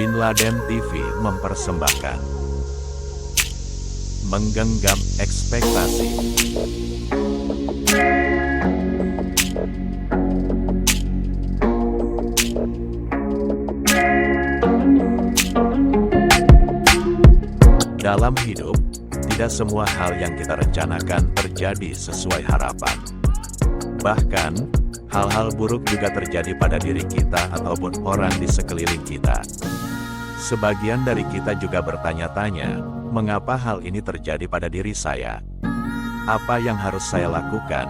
Bin Laden TV mempersembahkan Menggenggam Ekspektasi. Dalam hidup, tidak semua hal yang kita rencanakan terjadi sesuai harapan. Bahkan, hal-hal buruk juga terjadi pada diri kita ataupun orang di sekeliling kita. Sebagian dari kita juga bertanya-tanya, mengapa hal ini terjadi pada diri saya? Apa yang harus saya lakukan?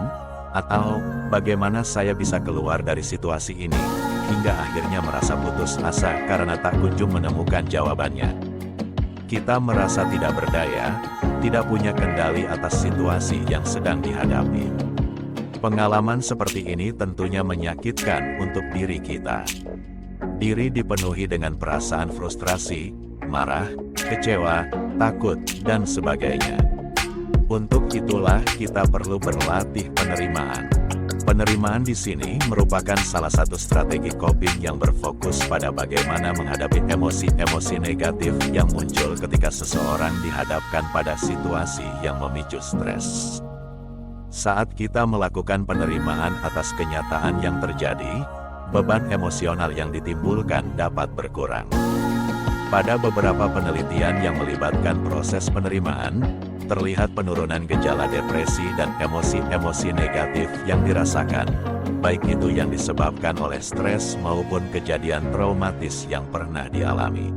Atau, bagaimana saya bisa keluar dari situasi ini? Hingga akhirnya merasa putus asa karena tak kunjung menemukan jawabannya. Kita merasa tidak berdaya, tidak punya kendali atas situasi yang sedang dihadapi. Pengalaman seperti ini tentunya menyakitkan untuk diri kita. Diri dipenuhi dengan perasaan frustrasi, marah, kecewa, takut, dan sebagainya. Untuk itulah kita perlu berlatih penerimaan. Penerimaan di sini merupakan salah satu strategi coping yang berfokus pada bagaimana menghadapi emosi-emosi negatif yang muncul ketika seseorang dihadapkan pada situasi yang memicu stres. Saat kita melakukan penerimaan atas kenyataan yang terjadi, beban emosional yang ditimbulkan dapat berkurang. Pada beberapa penelitian yang melibatkan proses penerimaan, terlihat penurunan gejala depresi dan emosi-emosi negatif yang dirasakan, baik itu yang disebabkan oleh stres maupun kejadian traumatis yang pernah dialami.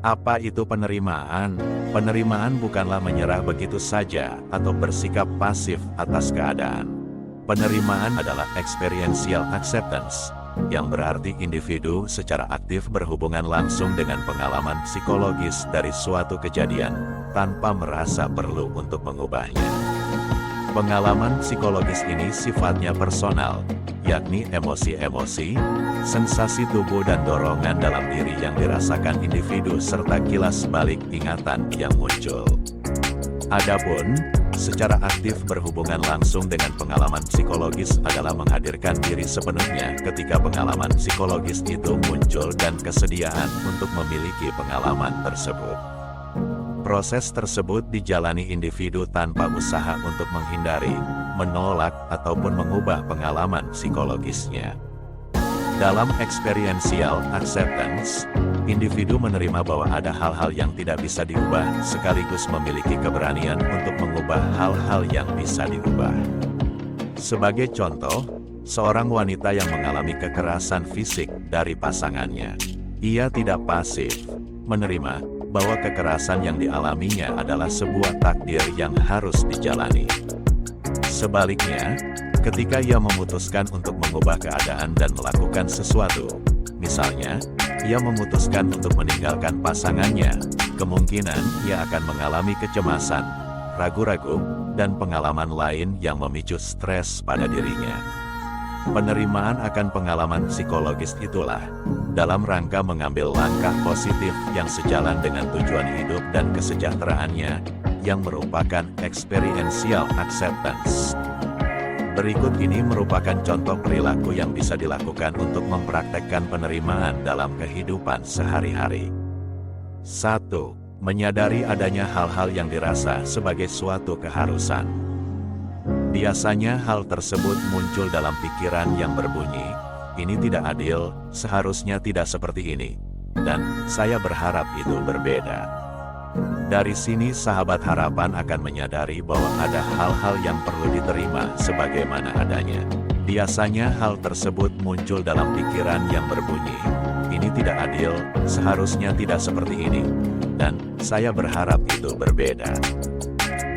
Apa itu penerimaan? Penerimaan bukanlah menyerah begitu saja atau bersikap pasif atas keadaan. Penerimaan adalah experiential acceptance, yang berarti individu secara aktif berhubungan langsung dengan pengalaman psikologis dari suatu kejadian, tanpa merasa perlu untuk mengubahnya. Pengalaman psikologis ini sifatnya personal, yakni emosi-emosi, sensasi tubuh dan dorongan dalam diri yang dirasakan individu serta kilas balik ingatan yang muncul. Adapun, secara aktif berhubungan langsung dengan pengalaman psikologis adalah menghadirkan diri sepenuhnya ketika pengalaman psikologis itu muncul dan kesediaan untuk memiliki pengalaman tersebut. Proses tersebut dijalani individu tanpa usaha untuk menghindari, menolak, ataupun mengubah pengalaman psikologisnya. Dalam experiential acceptance, individu menerima bahwa ada hal-hal yang tidak bisa diubah, sekaligus memiliki keberanian untuk mengubah hal-hal yang bisa diubah. Sebagai contoh, seorang wanita yang mengalami kekerasan fisik dari pasangannya. Ia tidak pasif, menerima bahwa kekerasan yang dialaminya adalah sebuah takdir yang harus dijalani. Sebaliknya, ketika ia memutuskan untuk mengubah keadaan dan melakukan sesuatu, misalnya, ia memutuskan untuk meninggalkan pasangannya, kemungkinan ia akan mengalami kecemasan, ragu-ragu, dan pengalaman lain yang memicu stres pada dirinya. Penerimaan akan pengalaman psikologis itulah, dalam rangka mengambil langkah positif yang sejalan dengan tujuan hidup dan kesejahteraannya, yang merupakan experiential acceptance. Berikut ini merupakan contoh perilaku yang bisa dilakukan untuk mempraktekkan penerimaan dalam kehidupan sehari-hari. 1. Menyadari adanya hal-hal yang dirasa sebagai suatu keharusan. Biasanya hal tersebut muncul dalam pikiran yang berbunyi, ini tidak adil, seharusnya tidak seperti ini, dan saya berharap itu berbeda. Dari sini sahabat harapan akan menyadari bahwa ada hal-hal yang perlu diterima sebagaimana adanya. Biasanya hal tersebut muncul dalam pikiran yang berbunyi, ini tidak adil, seharusnya tidak seperti ini, dan saya berharap itu berbeda.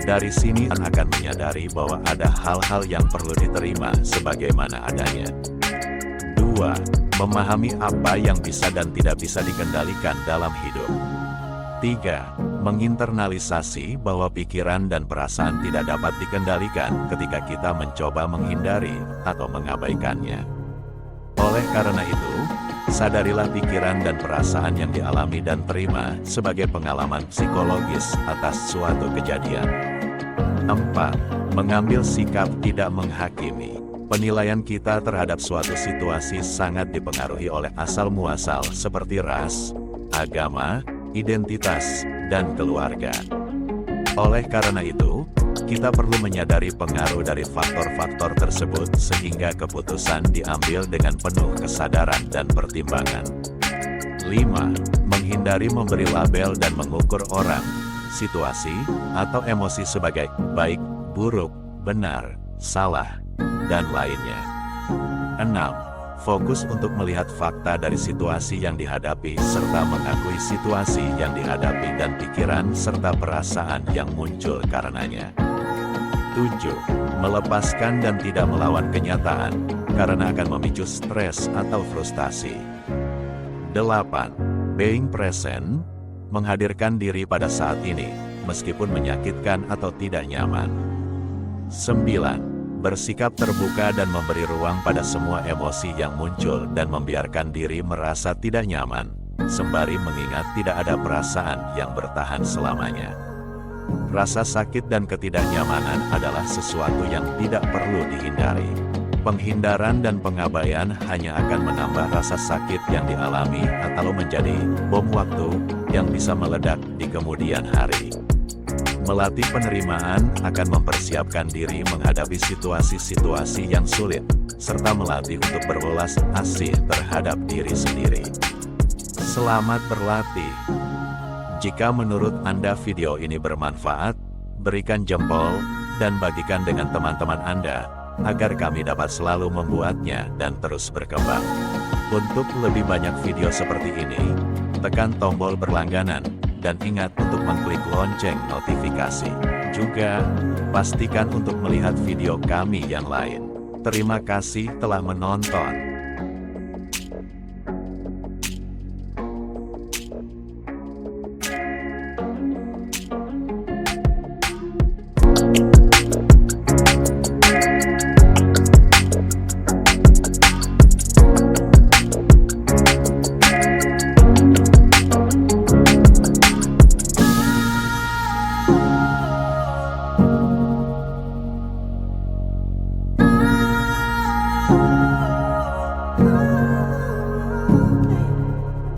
Dari sini akan menyadari bahwa ada hal-hal yang perlu diterima sebagaimana adanya. 2. Memahami apa yang bisa dan tidak bisa dikendalikan dalam hidup. 3. Menginternalisasi bahwa pikiran dan perasaan tidak dapat dikendalikan ketika kita mencoba menghindari atau mengabaikannya. Oleh karena itu, sadarilah pikiran dan perasaan yang dialami dan terima sebagai pengalaman psikologis atas suatu kejadian. 4. Mengambil sikap tidak menghakimi. Penilaian kita terhadap suatu situasi sangat dipengaruhi oleh asal-muasal seperti ras, agama, identitas, dan keluarga. Oleh karena itu, kita perlu menyadari pengaruh dari faktor-faktor tersebut sehingga keputusan diambil dengan penuh kesadaran dan pertimbangan. 5. Menghindari memberi label dan mengukur orang, situasi, atau emosi sebagai baik, buruk, benar, salah, dan lainnya. 6. Fokus untuk melihat fakta dari situasi yang dihadapi serta mengakui situasi yang dihadapi dan pikiran serta perasaan yang muncul karenanya. 7. Melepaskan dan tidak melawan kenyataan, karena akan memicu stres atau frustasi. 8. Being present, menghadirkan diri pada saat ini, meskipun menyakitkan atau tidak nyaman. 9. Bersikap terbuka dan memberi ruang pada semua emosi yang muncul dan membiarkan diri merasa tidak nyaman, sembari mengingat tidak ada perasaan yang bertahan selamanya. Rasa sakit dan ketidaknyamanan adalah sesuatu yang tidak perlu dihindari. Penghindaran dan pengabaian hanya akan menambah rasa sakit yang dialami atau menjadi bom waktu yang bisa meledak di kemudian hari. Melatih penerimaan akan mempersiapkan diri menghadapi situasi-situasi yang sulit, serta melatih untuk berwelas asih terhadap diri sendiri. Selamat berlatih! Jika menurut Anda video ini bermanfaat, berikan jempol, dan bagikan dengan teman-teman Anda, agar kami dapat selalu membuatnya dan terus berkembang. Untuk lebih banyak video seperti ini, tekan tombol berlangganan, dan ingat untuk mengklik lonceng notifikasi. Juga, pastikan untuk melihat video kami yang lain. Terima kasih telah menonton.